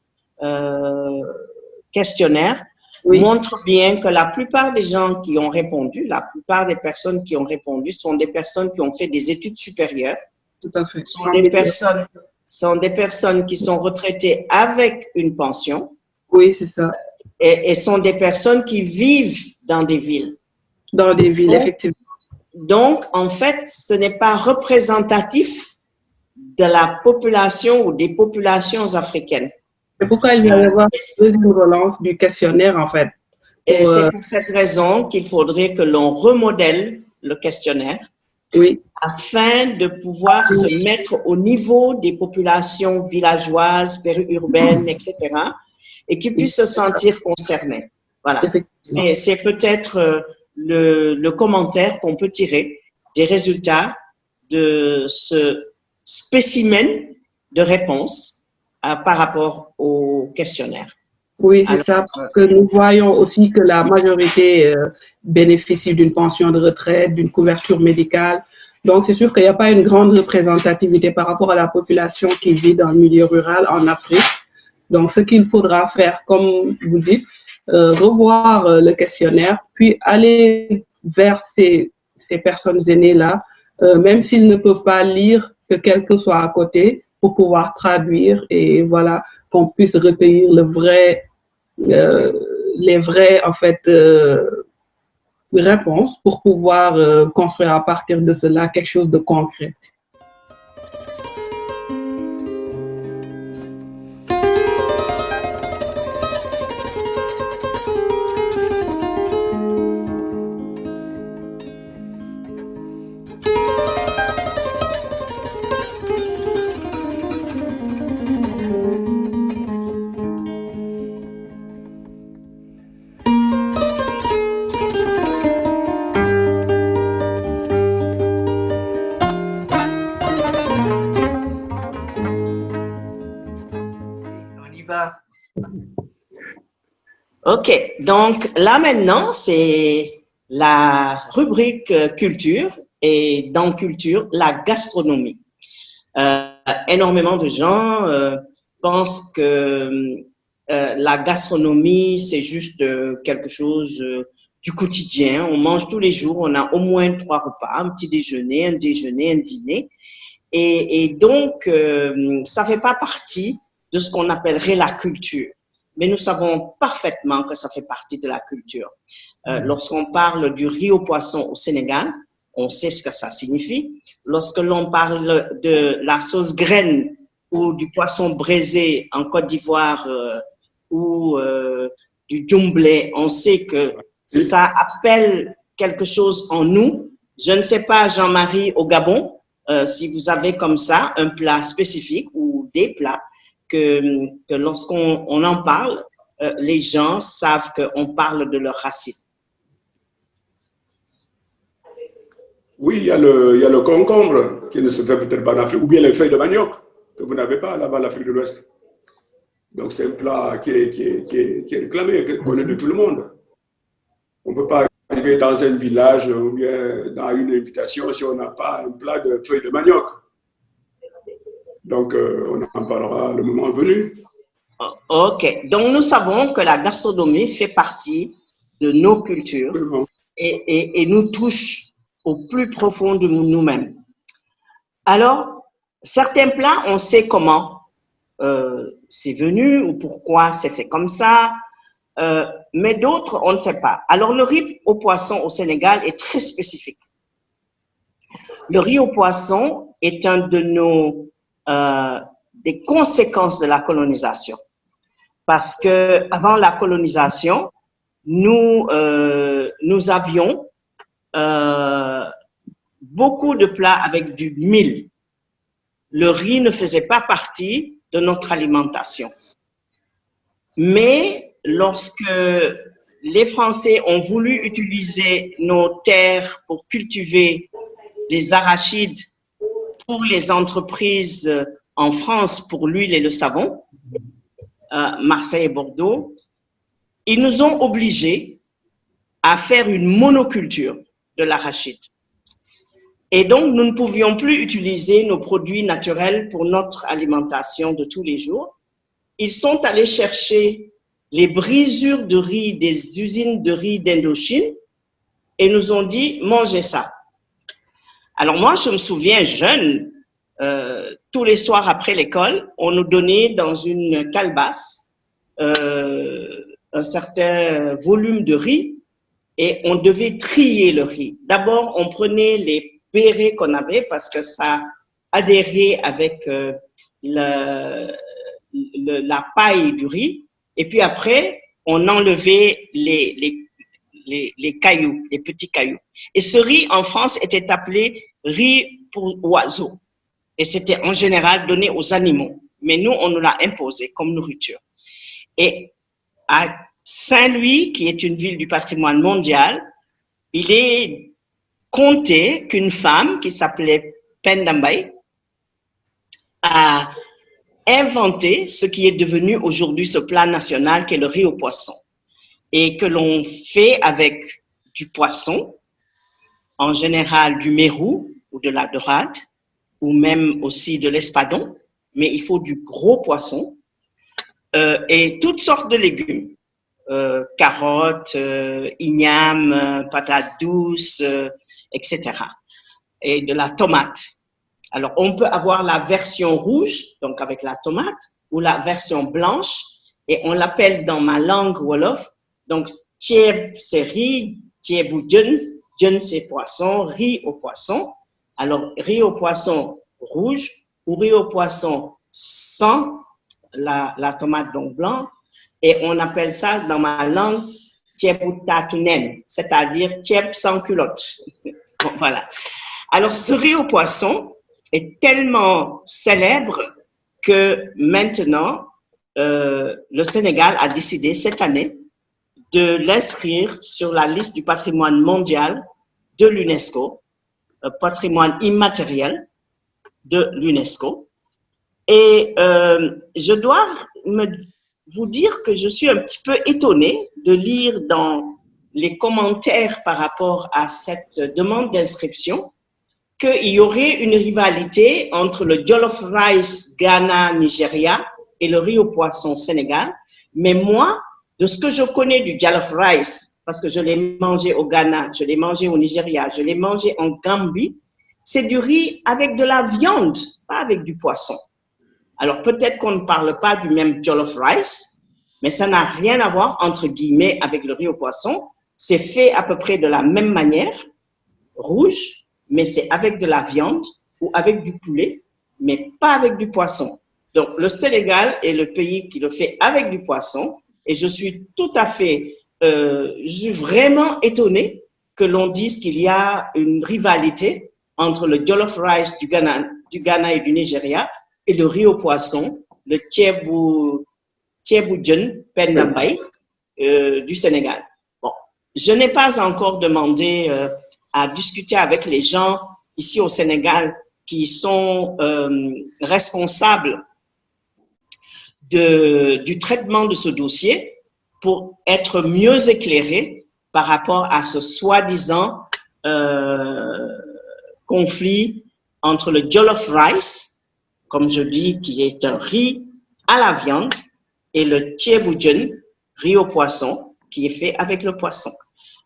S2: questionnaire montre bien que la plupart des gens qui ont répondu, la plupart des personnes qui ont répondu sont des personnes qui ont fait des études supérieures.
S5: Tout à fait.
S2: Sont des personnes qui sont retraitées avec une pension.
S5: Oui, c'est ça.
S2: Et sont des personnes qui vivent dans des villes.
S5: Dans des villes, effectivement.
S2: Donc, en fait, ce n'est pas représentatif de la population ou des populations africaines.
S5: C'est pourquoi il va y avoir une deuxième relance du questionnaire, en fait.
S2: Et c'est pour cette raison qu'il faudrait que l'on remodèle le questionnaire afin de pouvoir se mettre au niveau des populations villageoises, périurbaines, etc., et qui puissent se sentir concernés. Voilà. C'est peut-être le commentaire qu'on peut tirer des résultats de ce spécimen de réponse par rapport au questionnaire.
S5: Oui, c'est ça, parce que nous voyons aussi que la majorité bénéficie d'une pension de retraite, d'une couverture médicale. Donc, c'est sûr qu'il n'y a pas une grande représentativité par rapport à la population qui vit dans le milieu rural en Afrique. Donc, ce qu'il faudra faire, comme vous dites, revoir le questionnaire, puis aller vers ces personnes aînées-là, même s'ils ne peuvent pas lire, que quelqu'un soit à côté pour pouvoir traduire et voilà, qu'on puisse recueillir les vraies en fait, réponses pour pouvoir construire à partir de cela quelque chose de concret.
S2: Ok, donc là maintenant, c'est la rubrique culture et dans culture, la gastronomie. Énormément de gens pensent que la gastronomie, c'est juste quelque chose du quotidien. On mange tous les jours, on a au moins 3 repas, un petit déjeuner, un dîner. Et donc, ça fait pas partie de ce qu'on appellerait la culture. Mais nous savons parfaitement que ça fait partie de la culture. Lorsqu'on parle du riz au poisson au Sénégal, on sait ce que ça signifie. Lorsque l'on parle de la sauce graine ou du poisson braisé en Côte d'Ivoire ou du djumblé, on sait que ça appelle quelque chose en nous. Je ne sais pas, Jean-Marie, au Gabon, si vous avez comme ça un plat spécifique ou des plats que lorsqu'on en parle, les gens savent qu'on parle de leur racine.
S6: Oui, il y a le concombre qui ne se fait peut-être pas en Afrique, ou bien les feuilles de manioc que vous n'avez pas là-bas en Afrique de l'Ouest. Donc c'est un plat qui est réclamé, qui est connu de tout le monde. On ne peut pas arriver dans un village ou bien dans une invitation si on n'a pas un plat de feuilles de manioc. Donc, on en parlera le moment venu.
S2: Ok. Donc, nous savons que la gastronomie fait partie de nos cultures et nous touche au plus profond de nous-mêmes. Alors, certains plats, on sait comment c'est venu ou pourquoi c'est fait comme ça. mais d'autres, on ne sait pas. Alors, le riz au poisson au Sénégal est très spécifique. Le riz au poisson est un de des conséquences de la colonisation. Parce que avant la colonisation, nous avions beaucoup de plats avec du mil. Le riz ne faisait pas partie de notre alimentation. Mais lorsque les Français ont voulu utiliser nos terres pour cultiver les arachides pour les entreprises en France pour l'huile et le savon, Marseille et Bordeaux, ils nous ont obligés à faire une monoculture de l'arachide. Et donc, nous ne pouvions plus utiliser nos produits naturels pour notre alimentation de tous les jours. Ils sont allés chercher les brisures de riz des usines de riz d'Indochine et nous ont dit, mangez ça. Alors moi, je me souviens, jeune, tous les soirs après l'école, on nous donnait dans une calebasse un certain volume de riz et on devait trier le riz. D'abord, on prenait les bérets qu'on avait parce que ça adhérait avec la paille du riz. Et puis après, on enlevait les cailloux, les petits cailloux. Et ce riz, en France, était appelé riz pour oiseaux. Et c'était en général donné aux animaux. Mais nous, on nous l'a imposé comme nourriture. Et à Saint-Louis, qui est une ville du patrimoine mondial, il est compté qu'une femme qui s'appelait Penda Mbaye a inventé ce qui est devenu aujourd'hui ce plat national qui est le riz au poisson et que l'on fait avec du poisson, en général du mérou ou de la dorade ou même aussi de l'espadon, mais il faut du gros poisson et toutes sortes de légumes, carottes, ignames, patates douces, etc. et de la tomate. Alors, on peut avoir la version rouge, donc avec la tomate, ou la version blanche, et on l'appelle dans ma langue Wolof, donc tieb c'est riz, tieb ou djun c'est poisson, riz au poisson. Alors, riz au poisson rouge ou riz au poisson sans la tomate donc blanc, et on appelle ça dans ma langue tieb ou tatunen, c'est-à-dire tieb sans culotte. Bon, voilà. Alors, ce riz au poisson est tellement célèbre que maintenant, le Sénégal a décidé cette année de l'inscrire sur la liste du patrimoine mondial de l'UNESCO, patrimoine immatériel de l'UNESCO. Et je dois vous dire que je suis un petit peu étonnée de lire dans les commentaires par rapport à cette demande d'inscription qu'il y aurait une rivalité entre le jollof rice Ghana-Nigeria et le riz au poisson Sénégal. Mais moi, de ce que je connais du jollof rice, parce que je l'ai mangé au Ghana, je l'ai mangé au Nigeria, je l'ai mangé en Gambie, c'est du riz avec de la viande, pas avec du poisson. Alors peut-être qu'on ne parle pas du même jollof rice, mais ça n'a rien à voir entre guillemets avec le riz au poisson. C'est fait à peu près de la même manière, rouge, mais c'est avec de la viande ou avec du poulet, mais pas avec du poisson. Donc, le Sénégal est le pays qui le fait avec du poisson et je suis tout à fait, je suis vraiment étonnée que l'on dise qu'il y a une rivalité entre le jollof rice du Ghana et du Nigeria et le riz au poisson, le tiebou-djen Penda Mbaye du Sénégal. Bon, je n'ai pas encore demandé à discuter avec les gens ici au Sénégal qui sont responsables du traitement de ce dossier pour être mieux éclairés par rapport à ce soi-disant conflit entre le jollof rice, comme je dis, qui est un riz à la viande, et le tiebou-djen, riz au poisson, qui est fait avec le poisson.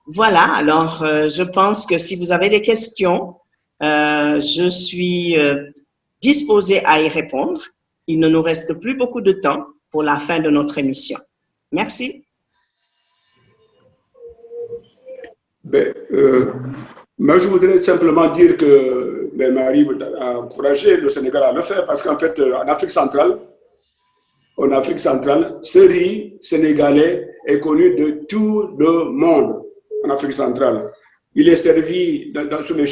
S2: Voilà, alors je pense que si vous avez des questions, je suis disposée à y répondre. Il ne nous reste plus beaucoup de temps pour la fin de notre émission. Merci.
S6: Ben, moi, je voudrais simplement dire que Marie a encouragé le Sénégal à le faire parce qu'en fait, en Afrique centrale, ce riz sénégalais est connu de tout le monde en Afrique centrale. Il est servi sur les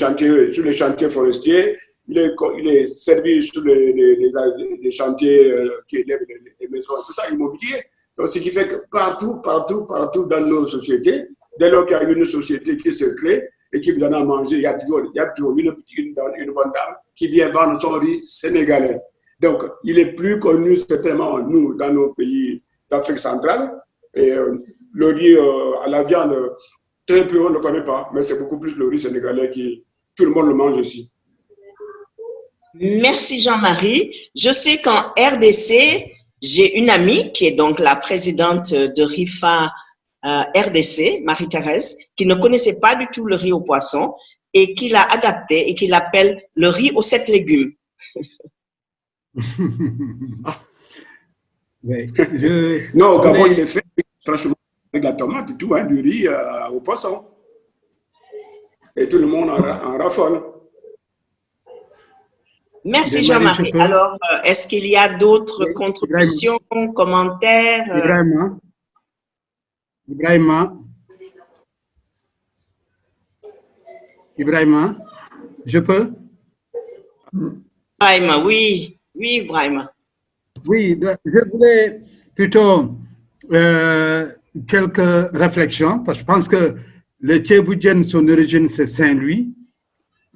S6: chantiers forestiers, il est servi sur les chantiers qui élèvent les maisons et tout ça, immobilier. Donc, ce qui fait que partout dans nos sociétés, dès lors qu'il y a une société qui se crée et qui vous donne à manger, il y a toujours une bonne dame qui vient vendre son riz sénégalais. Donc, il est plus connu certainement, nous, dans nos pays d'Afrique centrale. Et le riz à la viande, très peu, on ne le connaît pas, mais c'est beaucoup plus le riz sénégalais qui, tout le monde le mange aussi.
S2: Merci Jean-Marie. Je sais qu'en RDC, j'ai une amie qui est donc la présidente de RIFA RDC, Marie-Thérèse, qui ne connaissait pas du tout le riz au poisson et qui l'a adapté et qui l'appelle le riz aux 7 légumes.
S6: Non, au Gabon, il est fait franchement avec la tomate et tout, hein, du riz au poisson. Et tout le monde en raffole.
S2: Merci Jean-Marie. Alors, est-ce qu'il y a d'autres contributions, commentaires?
S4: Ibrahima, je peux?
S2: Ibrahima, oui, Ibrahima.
S4: Oui, je voulais plutôt quelques réflexions, parce que je pense que le Thiéboudjen, son origine, c'est Saint-Louis.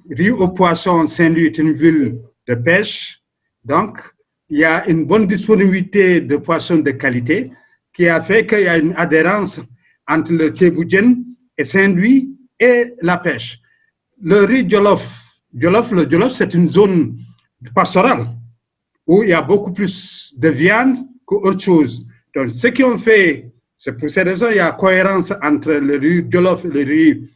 S4: Riz au poisson, Saint-Louis est une ville de pêche. Donc, il y a une bonne disponibilité de poissons de qualité qui a fait qu'il y a une adhérence entre le Thiéboudjen et Saint-Louis et la pêche. Le riz Jolof, le Jolof, c'est une zone pastorale où il y a beaucoup plus de viande qu'autre chose. Donc, ce qu'on fait, c'est pour cette raison il y a cohérence entre le riz Jolof et le riz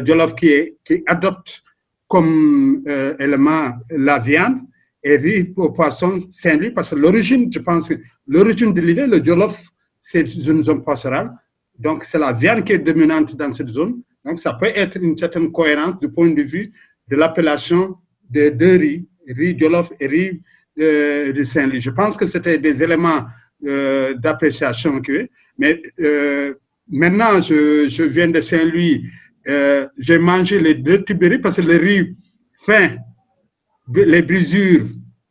S4: Jolof qui adopte comme élément la viande et riz au poisson Saint-Louis, parce que l'origine, je pense, l'origine de l'idée, le Jolof, c'est une zone pastorale. Donc, c'est la viande qui est dominante dans cette zone. Donc, ça peut être une certaine cohérence du point de vue de l'appellation de deux riz, riz Jolof et riz de Saint-Louis. Je pense que c'était des éléments d'appréciation. Mais maintenant, je viens de Saint-Louis. J'ai mangé les deux types de riz parce que le riz fin, les brisures,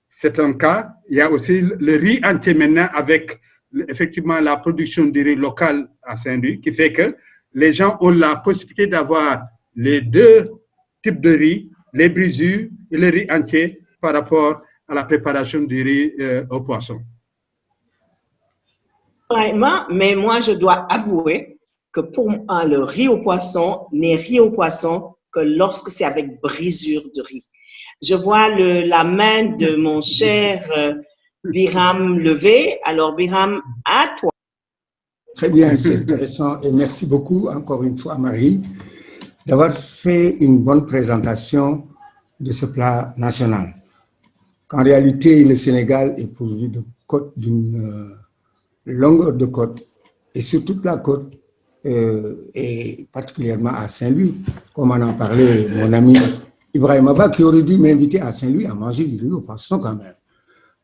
S4: c'est un cas. Il y a aussi le riz entier maintenant avec effectivement la production du riz local à Saint-Louis qui fait que les gens ont la possibilité d'avoir les deux types de riz, les brisures et le riz entier par rapport à la préparation du riz au poisson.
S2: Vraiment, mais moi, je dois avouer que pour moi, le riz au poisson n'est riz au poisson que lorsque c'est avec brisure de riz. Je vois la main de mon cher Biram levée. Alors, Biram, à toi.
S3: Très bien, c'est intéressant et merci beaucoup encore une fois, Marie, d'avoir fait une bonne présentation de ce plat national. En réalité, le Sénégal est pourvu de côtes d'une longueur de côte et sur toute la côte, et particulièrement à Saint-Louis, comme en parlait mon ami Ibrahim Abba, qui aurait dû m'inviter à Saint-Louis à manger du riz au poisson quand même.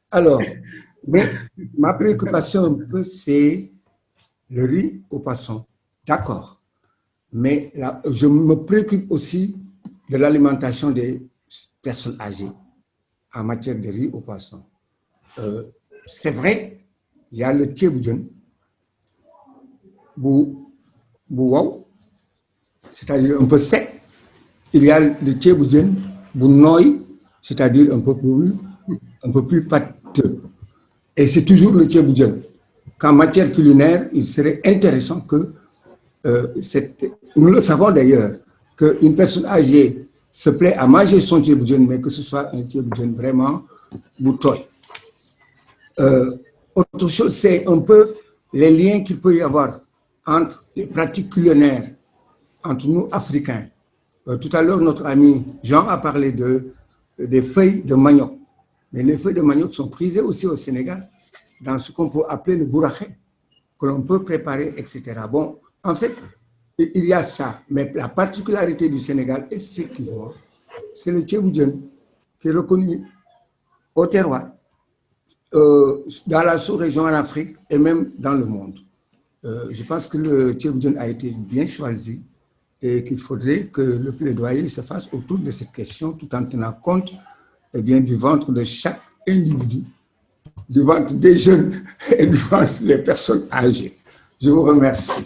S3: Alors, mais ma préoccupation un peu, c'est le riz au poisson. D'accord. Mais là, je me préoccupe aussi de l'alimentation des personnes âgées en matière de riz au poisson. C'est vrai, il y a le Thiéboudjen, c'est-à-dire un peu sec. Il y a le Thiéboudjen, Bounoy, c'est-à-dire un peu plus pâteux. Et c'est toujours le Thiéboudjen. Qu'en matière culinaire, il serait intéressant que, nous le savons d'ailleurs, qu'une personne âgée se plaît à manger son Thiéboudjen, mais que ce soit un Thiéboudjen vraiment boutoy. Autre chose, c'est un peu les liens qu'il peut y avoir entre les pratiques culinaires, entre nous, Africains. Tout à l'heure, notre ami Jean a parlé des feuilles de manioc. Mais les feuilles de manioc sont prisées aussi au Sénégal dans ce qu'on peut appeler le bourakhé, que l'on peut préparer, etc. Bon, en fait, il y a ça. Mais la particularité du Sénégal, effectivement, c'est le tchéboudjen qui est reconnu au terroir, dans la sous-région en Afrique et même dans le monde. Je pense que le tchéboudjen a été bien choisi et qu'il faudrait que le plaidoyer se fasse autour de cette question tout en tenant compte du ventre de chaque individu, du ventre des jeunes et du ventre des personnes âgées. Je vous remercie.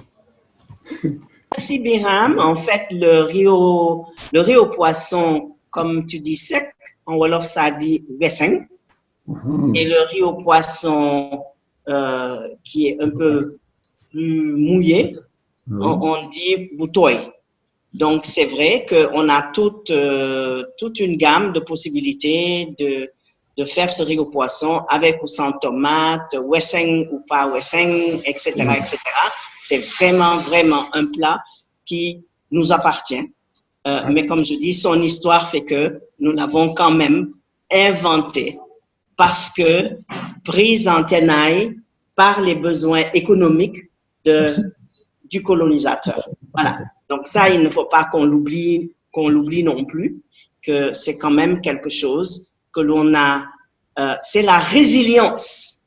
S2: Merci Biram. En fait, le riz au poisson, comme tu dis sec, en Wolof ça dit wesseng. Et le riz au poisson qui est un peu plus mouillé, on dit boutoy. Donc, c'est vrai qu'on a toute une gamme de possibilités de faire ce riz au poisson avec ou sans tomate, wesseng ou pas wesseng, etc., etc. C'est vraiment, vraiment un plat qui nous appartient. Mais comme je dis, son histoire fait que nous l'avons quand même inventé parce que prise en tenaille par les besoins économiques du colonisateur. Voilà. Donc ça, il ne faut pas qu'on l'oublie non plus, que c'est quand même quelque chose que l'on a, c'est la résilience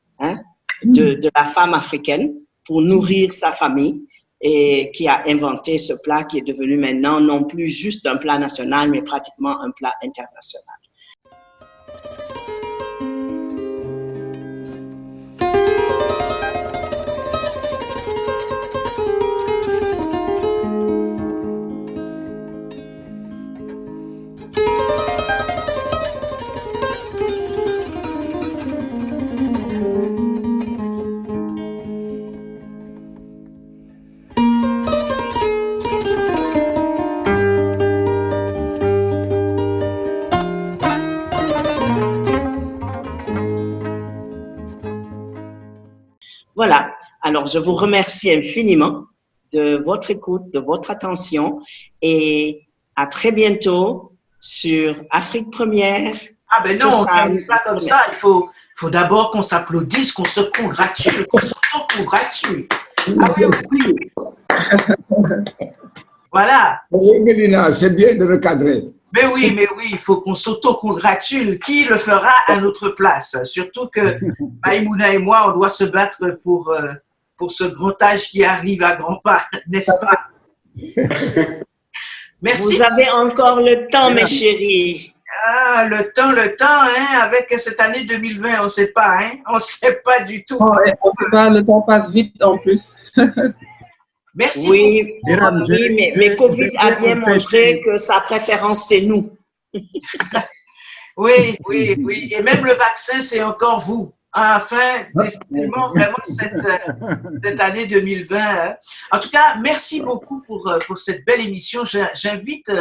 S2: de la femme africaine pour nourrir sa famille et qui a inventé ce plat qui est devenu maintenant non plus juste un plat national, mais pratiquement un plat international. Voilà, alors je vous remercie infiniment de votre écoute, de votre attention et à très bientôt sur Afrique Première.
S1: Ah ben non, on ne termine pas comme ça, il faut d'abord qu'on s'applaudisse, qu'on se congratule, qu'on s'auto-congratule. Ah oui, oui. Voilà.
S3: Oui, Mélina, c'est bien de recadrer.
S1: Mais oui, il faut qu'on s'auto-congratule. Qui le fera à notre place? Surtout que Maïmouna et moi, on doit se battre pour ce grand âge qui arrive à grands pas, n'est-ce pas? Merci.
S2: Vous avez encore le temps, mes chéris.
S1: Ah, le temps, hein, avec cette année 2020, on ne sait pas, hein, on ne sait pas du tout.
S5: Oh, on sait pas, le temps passe vite en plus.
S2: Merci. Oui, mais Covid a bien montré que sa préférence, c'est nous.
S1: Oui. Et même le vaccin, c'est encore vous. Enfin, décidément, vraiment, cette année 2020. Hein. En tout cas, merci beaucoup pour cette belle émission. J'invite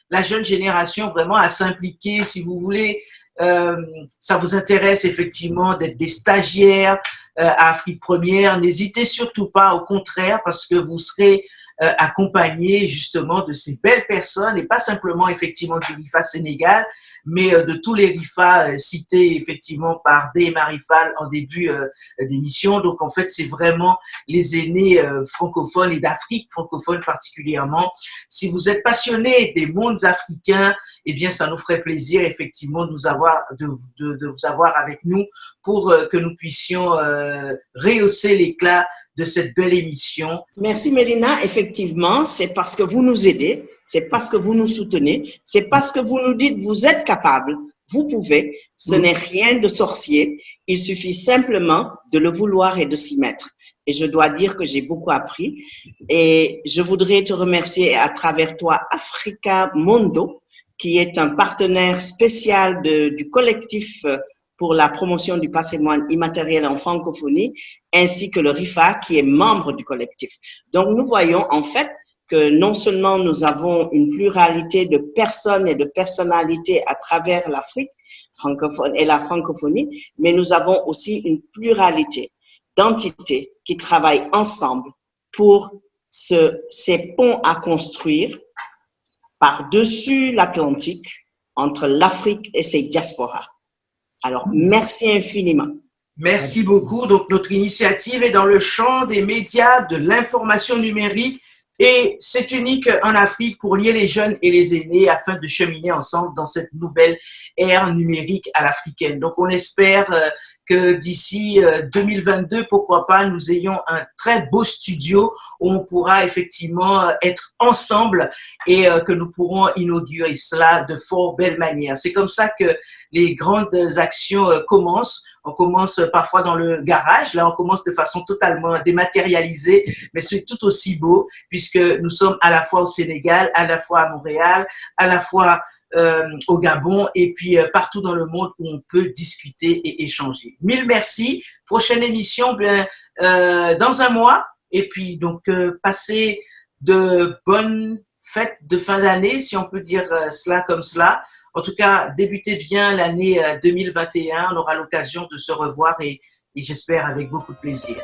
S1: la jeune génération vraiment à s'impliquer. Si vous voulez, ça vous intéresse effectivement d'être des stagiaires à Afrique Première, n'hésitez surtout pas, au contraire, parce que vous serez accompagné justement de ces belles personnes et pas simplement effectivement du RIFA Sénégal, mais de tous les RIFA cités effectivement par Déma Rifal en début d'émission. Donc en fait, c'est vraiment les aînés francophones et d'Afrique francophone particulièrement. Si vous êtes passionné des mondes africains, eh bien ça nous ferait plaisir effectivement de vous avoir avec nous pour que nous puissions rehausser l'éclat de cette belle émission.
S2: Merci Mélina, effectivement, c'est parce que vous nous aidez, c'est parce que vous nous soutenez, c'est parce que vous nous dites vous êtes capable, vous pouvez, ce n'est rien de sorcier, il suffit simplement de le vouloir et de s'y mettre. Et je dois dire que j'ai beaucoup appris et je voudrais te remercier à travers toi Africa Mondo, qui est un partenaire spécial du collectif pour la promotion du patrimoine immatériel en francophonie, ainsi que le RIFA, qui est membre du collectif. Donc, nous voyons en fait que non seulement nous avons une pluralité de personnes et de personnalités à travers l'Afrique francophone et la francophonie, mais nous avons aussi une pluralité d'entités qui travaillent ensemble pour ces ponts à construire par-dessus l'Atlantique entre l'Afrique et ses diasporas. Alors, merci infiniment.
S1: Merci beaucoup. Donc, notre initiative est dans le champ des médias, de l'information numérique Et c'est unique en Afrique pour lier les jeunes et les aînés afin de cheminer ensemble dans cette nouvelle ère numérique à l'africaine. Donc, on espère que d'ici 2022, pourquoi pas, nous ayons un très beau studio où on pourra effectivement être ensemble et que nous pourrons inaugurer cela de fort belle manière. C'est comme ça que les grandes actions commencent. On commence parfois dans le garage. Là, on commence de façon totalement dématérialisée, mais c'est tout aussi beau puisque nous sommes à la fois au Sénégal, à la fois à Montréal, à la fois au Gabon et puis partout dans le monde où on peut discuter et échanger. Mille merci. Prochaine émission dans un mois. Et puis donc passez de bonnes fêtes de fin d'année, si on peut dire cela comme cela. En tout cas, débutez bien l'année 2021. On aura l'occasion de se revoir et j'espère avec beaucoup de plaisir.